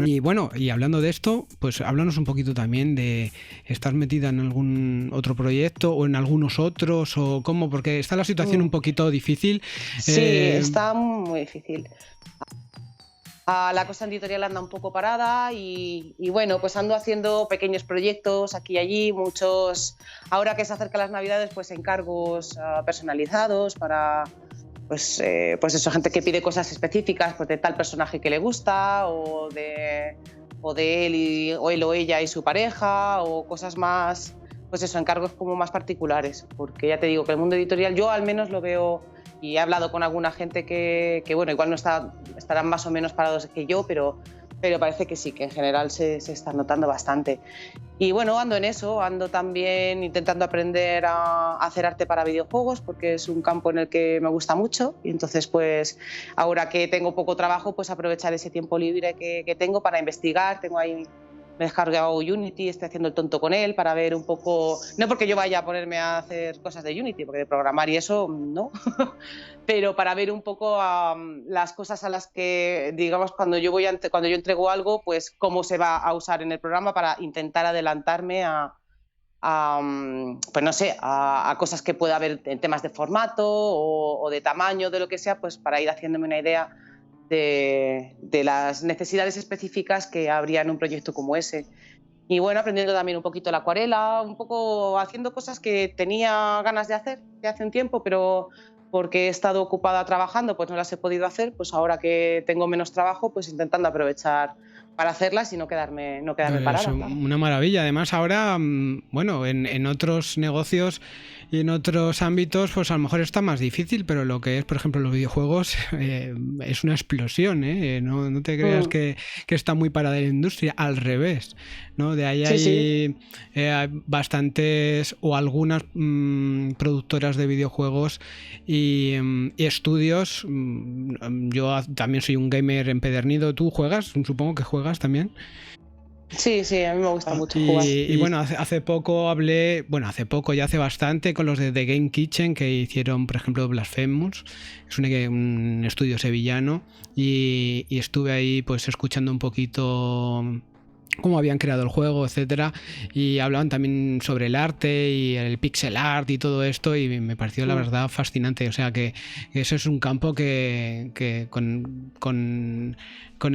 Y bueno, y hablando de esto, pues háblanos un poquito también de ¿estás metida en algún otro proyecto o en algunos otros o cómo? Porque está la situación un poquito difícil. Sí, está muy difícil. La cosa editorial anda un poco parada y bueno, pues ando haciendo pequeños proyectos aquí y allí, muchos, ahora que se acercan las Navidades, pues encargos personalizados para, pues eso, gente que pide cosas específicas, pues de tal personaje que le gusta o de él o ella y su pareja o cosas más, pues eso, encargos como más particulares, porque ya te digo que el mundo editorial yo al menos lo veo. Y he hablado con alguna gente que bueno, igual no estarán más o menos parados que yo, pero parece que sí, que en general se está notando bastante. Y bueno, ando en eso, ando también intentando aprender a hacer arte para videojuegos, porque es un campo en el que me gusta mucho. Y entonces, pues, ahora que tengo poco trabajo, pues aprovechar ese tiempo libre que tengo para investigar. Me he descargado Unity, estoy haciendo el tonto con él para ver un poco, no porque yo vaya a ponerme a hacer cosas de Unity, porque de programar y eso no, pero para ver un poco las cosas a las que, digamos, cuando yo entrego algo, pues cómo se va a usar en el programa para intentar adelantarme pues no sé, a cosas que pueda haber en temas de formato o de tamaño, de lo que sea, pues para ir haciéndome una idea de las necesidades específicas que habría en un proyecto como ese. Y bueno, aprendiendo también un poquito la acuarela, un poco haciendo cosas que tenía ganas de hacer de hace un tiempo, pero porque he estado ocupada trabajando, pues no las he podido hacer, pues ahora que tengo menos trabajo, pues intentando aprovechar para hacerlas y no quedarme parada. Es una maravilla. Además, ahora, bueno, en otros negocios y en otros ámbitos, pues a lo mejor está más difícil, pero lo que es, por ejemplo, los videojuegos es una explosión, ¿eh? No te creas que está muy parada la industria, al revés, ¿no? De ahí hay bastantes o algunas productoras de videojuegos y estudios. Yo también soy un gamer empedernido. ¿Tú juegas? Supongo que juegas también. Sí, a mí me gusta mucho jugar. Y bueno, hace poco ya hace bastante, con los de The Game Kitchen, que hicieron, por ejemplo, Blasphemous, es un estudio sevillano, y estuve ahí pues escuchando un poquito cómo habían creado el juego, etcétera, y hablaban también sobre el arte y el pixel art y todo esto, y me pareció la verdad fascinante. O sea que eso es un campo que con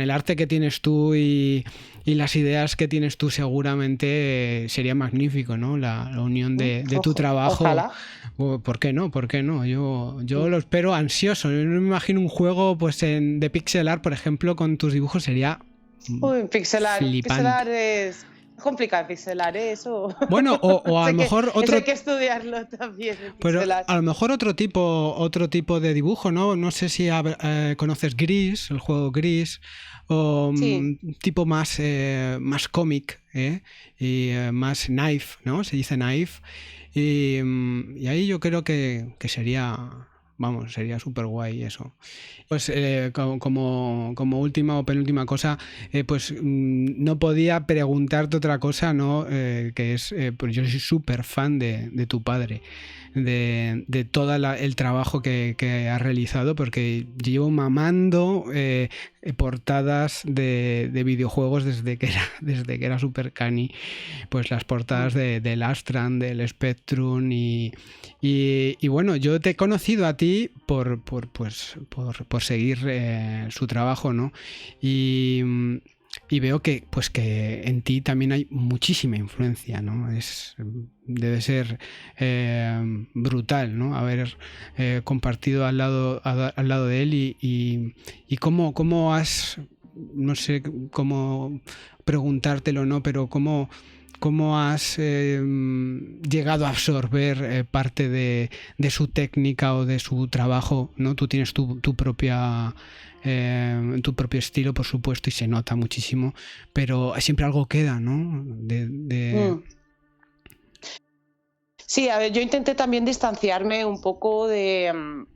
el arte que tienes tú y las ideas que tienes tú seguramente sería magnífico, ¿no? La unión de tu trabajo. Ojalá. ¿Por qué no? Yo lo espero ansioso. Yo no me imagino un juego pues de pixel art, por ejemplo, con tus dibujos sería pixelar es complicado, pixelar eso. Bueno, o a lo mejor otro. Hay que estudiarlo también. Pero a lo mejor otro tipo de dibujo, ¿no? No sé si conoces Gris, el juego Gris, o tipo más cómic, y más knife, ¿no? Se dice knife, y ahí yo creo que sería. Vamos, sería súper guay eso. Pues como última o penúltima cosa, pues no podía preguntarte otra cosa, ¿no? Que es, pues yo soy súper fan de tu padre, de todo el trabajo que ha realizado, porque llevo mamando portadas de videojuegos desde que era súper cani, pues las portadas del Astran, del Spectrum y bueno, yo te he conocido a ti por seguir su trabajo, ¿no? Y Y veo que, pues, que en ti también hay muchísima influencia, ¿no? Debe ser brutal, ¿no? Haber compartido al lado de él y cómo has, no sé cómo preguntártelo, ¿no? Pero cómo has llegado a absorber parte de su técnica o de su trabajo, ¿no? Tú tienes tu propio estilo, por supuesto, y se nota muchísimo, pero siempre algo queda, ¿no? Sí, a ver, yo intenté también distanciarme un poco del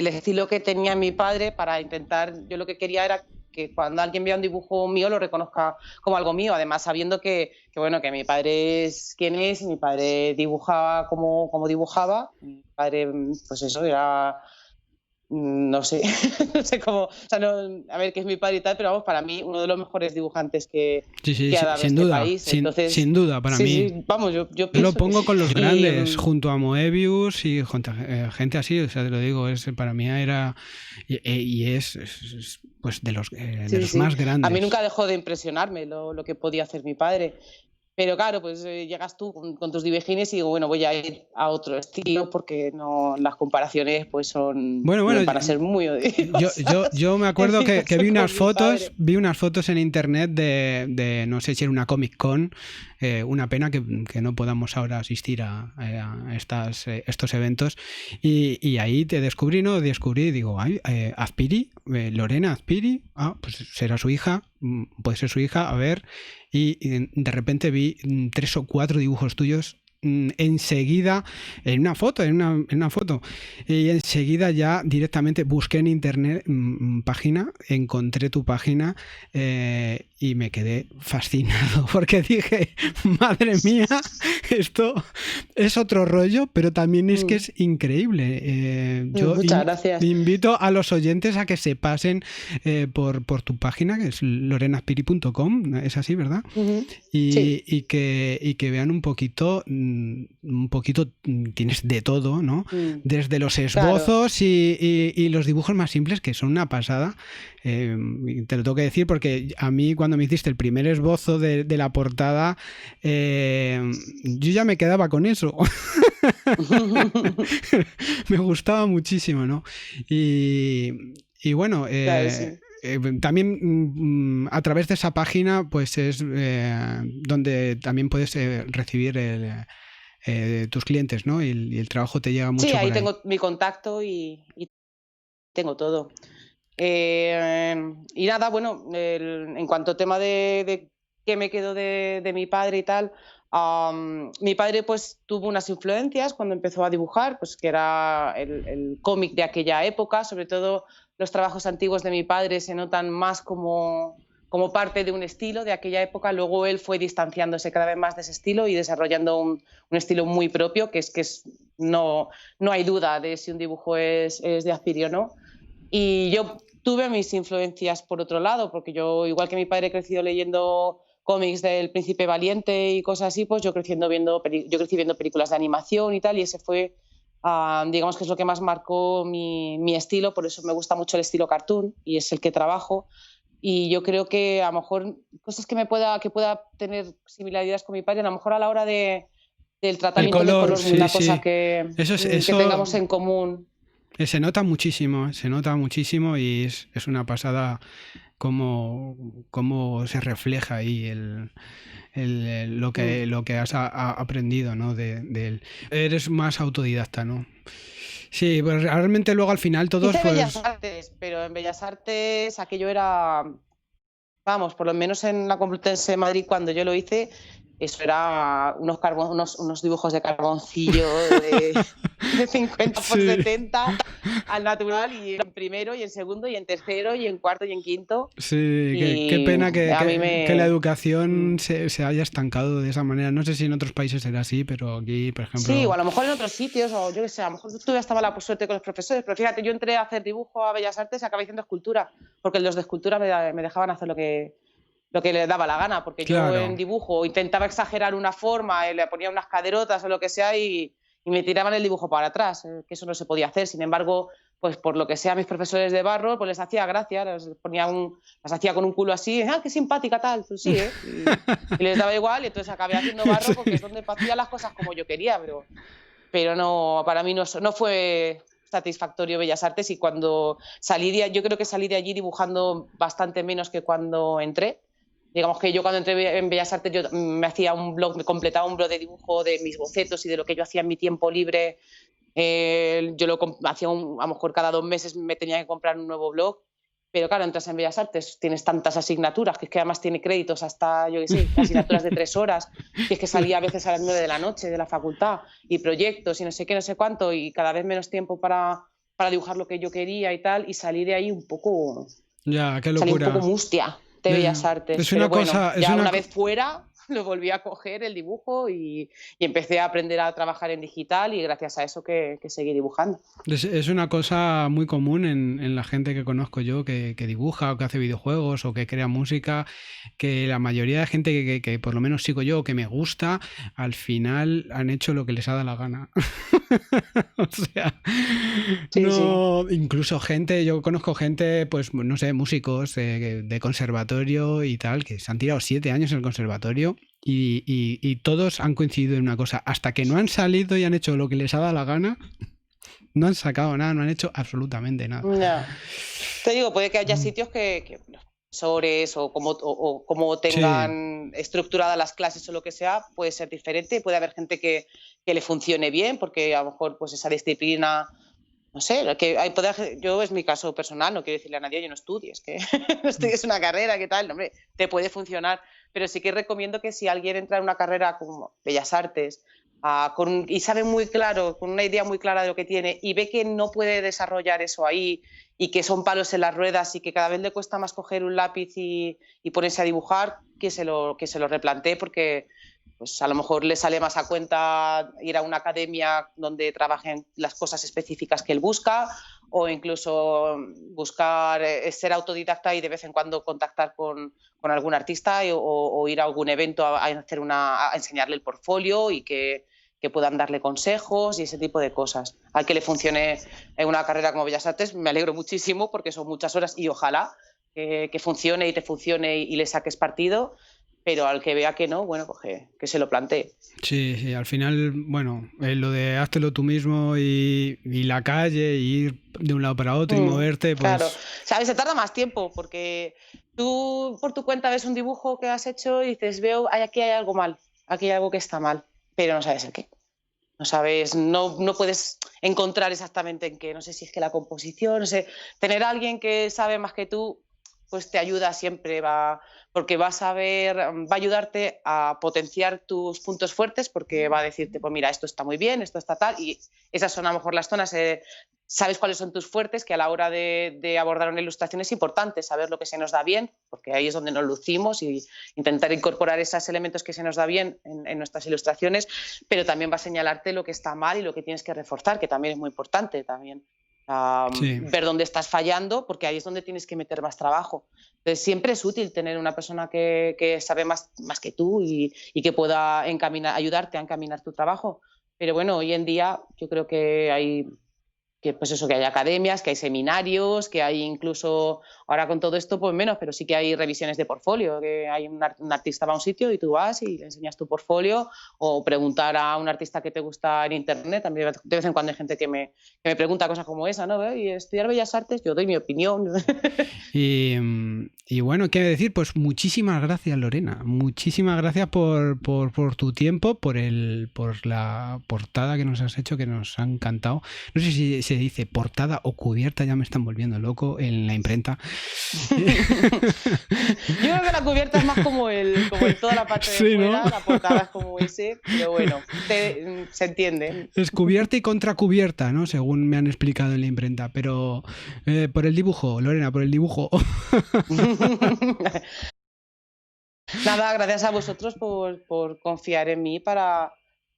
estilo que tenía mi padre para intentar, yo lo que quería era que cuando alguien vea un dibujo mío lo reconozca como algo mío, además sabiendo que bueno, que mi padre es quien es, y mi padre dibujaba como dibujaba, mi padre, pues eso, era, no sé, no sé cómo, o sea, no, a ver, que es mi padre y tal, pero vamos, para mí uno de los mejores dibujantes que ha dado sin este duda, país. Entonces, sin duda, para mí. Sí, vamos, yo Yo pienso lo pongo con los y, grandes, junto a Moebius y junto a gente así, o sea, te lo digo, para mí era y es, pues de los más grandes. A mí nunca dejó de impresionarme lo que podía hacer mi padre. Pero claro, pues llegas tú con tus dibujines y digo, bueno, voy a ir a otro estilo porque no, las comparaciones pues son para ser muy odiosas. Yo me acuerdo que vi unas fotos en internet de no sé si era una Comic Con, una pena que no podamos ahora asistir a estos eventos, y ahí te descubrí, digo, ay, Azpiri, Lorena Azpiri, pues será su hija, puede ser su hija, a ver. Y de repente vi 3 o 4 dibujos tuyos enseguida en una foto y enseguida ya directamente busqué en internet página, encontré tu página y me quedé fascinado porque dije, madre mía, esto es otro rollo, pero también es que es increíble. Yo Muchas gracias. Invito a los oyentes a que se pasen por tu página, que es lorenaspiri.com, es así, ¿verdad? Sí. Y que vean un poquito, tienes de todo, ¿no? Desde los esbozos, claro, y los dibujos más simples, que son una pasada. Te lo tengo que decir porque a mí, cuando me hiciste el primer esbozo de la portada, yo ya me quedaba con eso. Me gustaba muchísimo, ¿no? Y bueno, claro, sí. También a través de esa página pues es donde también puedes recibir tus clientes, ¿no? Y el trabajo te llega mucho. Sí, ahí tengo mi contacto y tengo todo. Y nada, bueno, en cuanto a tema de qué me quedo de mi padre y tal, mi padre pues tuvo unas influencias cuando empezó a dibujar, pues que era el cómic de aquella época. Sobre todo los trabajos antiguos de mi padre se notan más como parte de un estilo de aquella época. Luego él fue distanciándose cada vez más de ese estilo y desarrollando un estilo muy propio, que no hay duda de si un dibujo es de Azpiri o no. Y yo tuve mis influencias por otro lado, porque yo, igual que mi padre, he crecido leyendo cómics del Príncipe Valiente y cosas así, pues yo crecí viendo películas de animación y tal, y ese fue, digamos que es lo que más marcó mi estilo. Por eso me gusta mucho el estilo cartoon y es el que trabajo. Y yo creo que a lo mejor cosas que pueda tener similaridades con mi padre, a lo mejor a la hora del tratamiento del color, sí, una sí. cosa que tengamos en común. Se nota muchísimo y es una pasada cómo se refleja ahí lo que has aprendido, ¿no? de él. Eres más autodidacta, ¿no? Sí, pues realmente luego al final todos... Hice Bellas Artes, pero en Bellas Artes aquello era... Vamos, por lo menos en la Complutense de Madrid, cuando yo lo hice, eso era unos dibujos de carboncillo de 50 por 70 al natural, y en primero y en segundo y en tercero y en cuarto y en quinto. Sí, qué pena que la educación se haya estancado de esa manera. No sé si en otros países era así, pero aquí, por ejemplo... Sí, o a lo mejor en otros sitios, o yo qué sé, a lo mejor tú ya estaba la suerte con los profesores, pero fíjate, yo entré a hacer dibujo a Bellas Artes y acabé haciendo escultura, porque los de escultura me dejaban hacer lo que le daba la gana, porque claro, yo en dibujo intentaba exagerar una forma, le ponía unas caderotas o lo que sea y me tiraban el dibujo para atrás, que eso no se podía hacer. Sin embargo, pues por lo que sea, mis profesores de barro, pues les hacía gracia, las hacía con un culo así, qué simpática tal, pues sí, ¿eh? Y les daba igual, y entonces acabé haciendo barro porque es donde hacía las cosas como yo quería, pero no, para mí no fue satisfactorio Bellas Artes, y cuando yo creo que salí de allí dibujando bastante menos que cuando entré. Digamos que yo cuando entré en Bellas Artes yo me hacía un blog, me completaba un blog de dibujo de mis bocetos y de lo que yo hacía en mi tiempo libre. Yo hacía a lo mejor cada 2 meses me tenía que comprar un nuevo blog, pero claro, entras en Bellas Artes, tienes tantas asignaturas, que es que además tiene créditos hasta, yo qué sé, asignaturas de 3 horas, que es que salía a veces a las 9 de la noche de la facultad, y proyectos y no sé qué, no sé cuánto, y cada vez menos tiempo para dibujar lo que yo quería y tal, y salí de ahí un poco... Ya, qué salí un locura. poco mustia de Bellas Artes. Es una pero cosa, bueno, ya una vez fuera lo volví a coger el dibujo y empecé a aprender a trabajar en digital, y gracias a eso que seguí dibujando. Es una cosa muy común en la gente que conozco yo que dibuja o que hace videojuegos o que crea música, que la mayoría de gente que por lo menos sigo yo o que me gusta, al final han hecho lo que les ha dado la gana. O sea, Sí, no, sí. Incluso yo conozco gente, pues no sé, músicos de conservatorio y tal, que se han tirado 7 años en el conservatorio. Y todos han coincidido en una cosa: hasta que no han salido y han hecho lo que les ha dado la gana, no han sacado nada, no han hecho absolutamente nada. No. Te digo, puede que haya sitios que los profesores o como tengan estructuradas las clases o lo que sea, puede ser diferente. Puede haber gente que le funcione bien, porque a lo mejor pues esa disciplina, no sé, yo es mi caso personal, no quiero decirle a nadie, yo no estudies, que estudies una carrera, ¿qué tal? Hombre, te puede funcionar, pero sí que recomiendo que si alguien entra en una carrera como Bellas Artes y sabe muy claro, con una idea muy clara de lo que tiene, y ve que no puede desarrollar eso ahí, y que son palos en las ruedas, y que cada vez le cuesta más coger un lápiz y ponerse a dibujar, que se lo replantee, porque pues a lo mejor le sale más a cuenta ir a una academia donde trabajen las cosas específicas que él busca, o incluso buscar ser autodidacta y de vez en cuando contactar con algún artista o ir a algún evento a enseñarle el portfolio y que puedan darle consejos y ese tipo de cosas. Al que le funcione en una carrera como Bellas Artes, me alegro muchísimo, porque son muchas horas, y ojalá que funcione y te funcione y le saques partido. Pero al que vea que no, bueno, pues que se lo plantee. Sí, al final, bueno, lo de háztelo tú mismo y la calle, y ir de un lado para otro y moverte, pues... Claro, sabes, se tarda más tiempo, porque tú por tu cuenta ves un dibujo que has hecho y dices, aquí hay algo mal, aquí hay algo que está mal, pero no sabes el qué. No sabes, no puedes encontrar exactamente en qué. No sé si es que la composición, no sé, tener a alguien que sabe más que tú, pues te ayuda siempre, porque va a ayudarte a potenciar tus puntos fuertes, porque va a decirte, pues mira, esto está muy bien, esto está tal, y esas son a lo mejor las zonas, sabes cuáles son tus fuertes, que a la hora de abordar una ilustración es importante saber lo que se nos da bien, porque ahí es donde nos lucimos, y intentar incorporar esos elementos que se nos da bien en nuestras ilustraciones, pero también va a señalarte lo que está mal y lo que tienes que reforzar, que también es muy importante también. Ver dónde estás fallando, porque ahí es donde tienes que meter más trabajo. Entonces siempre es útil tener una persona que sabe más que tú y que pueda ayudarte a encaminar tu trabajo. Pero bueno, hoy en día yo creo que hay academias, que hay seminarios, que hay incluso, ahora con todo esto pues menos, pero sí que hay revisiones de portfolio, que hay un artista va a un sitio y tú vas y le enseñas tu portfolio, o preguntar a un artista que te gusta en internet. También de vez en cuando hay gente que me pregunta cosas como esa, ¿no? Y estudiar Bellas Artes, yo doy mi opinión. Y bueno, ¿qué decir? Pues muchísimas gracias, Lorena, muchísimas gracias por tu tiempo, por la portada que nos has hecho, que nos ha encantado. No sé si se dice portada o cubierta, ya me están volviendo loco en la imprenta. Yo creo que la cubierta es más como toda la parte de fuera, ¿no? La portada es como ese, pero bueno, se entiende. Es cubierta y contracubierta, ¿no? Según me han explicado en la imprenta, pero por el dibujo, Lorena, por el dibujo. Nada, gracias a vosotros por confiar en mí para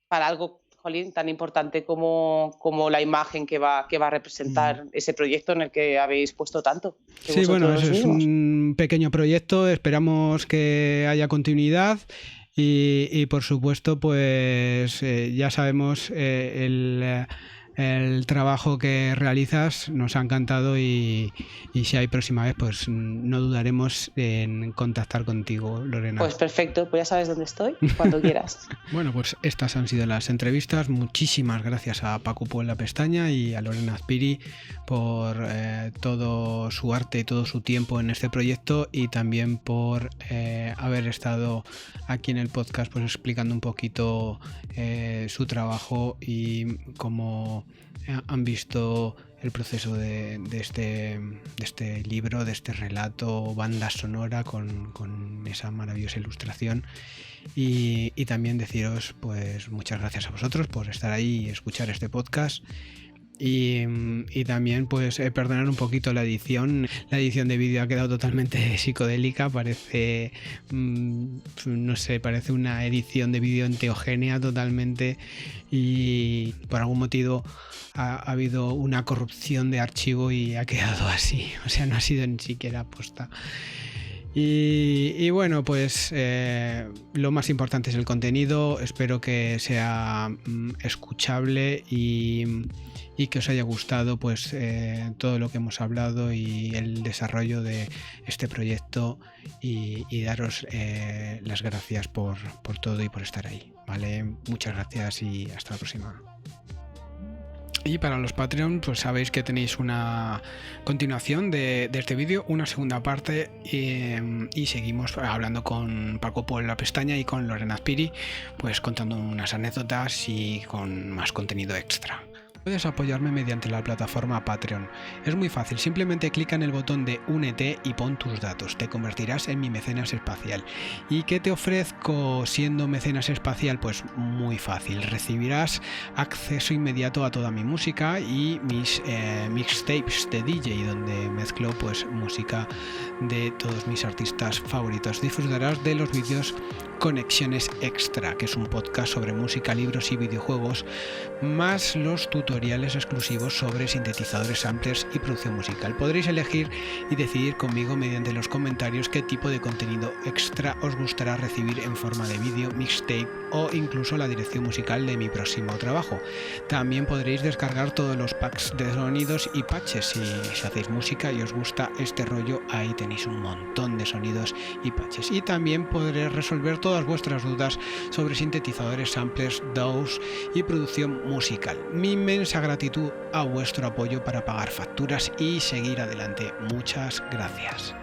algo, jolín, tan importante como la imagen que va a representar ese proyecto en el que habéis puesto tanto. Sí, bueno, eso es un pequeño proyecto, esperamos que haya continuidad. Y por supuesto, pues ya sabemos el trabajo que realizas, nos ha encantado y si hay próxima vez, pues no dudaremos en contactar contigo, Lorena. Pues perfecto, pues ya sabes dónde estoy, cuando quieras. Bueno, pues estas han sido las entrevistas. Muchísimas gracias a Paco Puebla Pestaña y a Lorena Azpiri por todo su arte y todo su tiempo en este proyecto, y también por haber estado aquí en el podcast pues explicando un poquito su trabajo y cómo han visto el proceso de este libro, de este relato, banda sonora con esa maravillosa ilustración. Y también deciros pues muchas gracias a vosotros por estar ahí y escuchar este podcast. Y también pues perdonar un poquito la edición de vídeo ha quedado totalmente psicodélica, parece no sé, parece una edición de vídeo enteogénea totalmente, y por algún motivo ha habido una corrupción de archivo y ha quedado así, o sea, no ha sido ni siquiera aposta. Y bueno, pues lo más importante es el contenido. Espero que sea escuchable y que os haya gustado pues todo lo que hemos hablado y el desarrollo de este proyecto, y daros las gracias por todo y por estar ahí, ¿vale? Muchas gracias y hasta la próxima. Y para los Patreon, pues sabéis que tenéis una continuación de este vídeo, una segunda parte, y seguimos hablando con Paco Puebla Pestaña y con Lorena Azpiri, pues contando unas anécdotas y con más contenido extra. Puedes apoyarme mediante la plataforma Patreon. Es muy fácil, simplemente clica en el botón de Únete y pon tus datos. Te convertirás en mi mecenas espacial. ¿Y qué te ofrezco siendo mecenas espacial? Pues muy fácil. Recibirás acceso inmediato a toda mi música y mis mixtapes de DJ, donde mezclo pues música de todos mis artistas favoritos. Disfrutarás de los vídeos Conexiones Extra, que es un podcast sobre música, libros y videojuegos, más los tutoriales exclusivos sobre sintetizadores, samplers y producción musical. Podréis elegir y decidir conmigo mediante los comentarios qué tipo de contenido extra os gustará recibir en forma de vídeo, mixtape o incluso la dirección musical de mi próximo trabajo. También podréis descargar todos los packs de sonidos y patches. Si hacéis música y os gusta este rollo, ahí tenéis un montón de sonidos y patches. Y también podréis resolver todas vuestras dudas sobre sintetizadores, samplers, DAWs y producción musical. Mi inmensa gratitud a vuestro apoyo para pagar facturas y seguir adelante. Muchas gracias.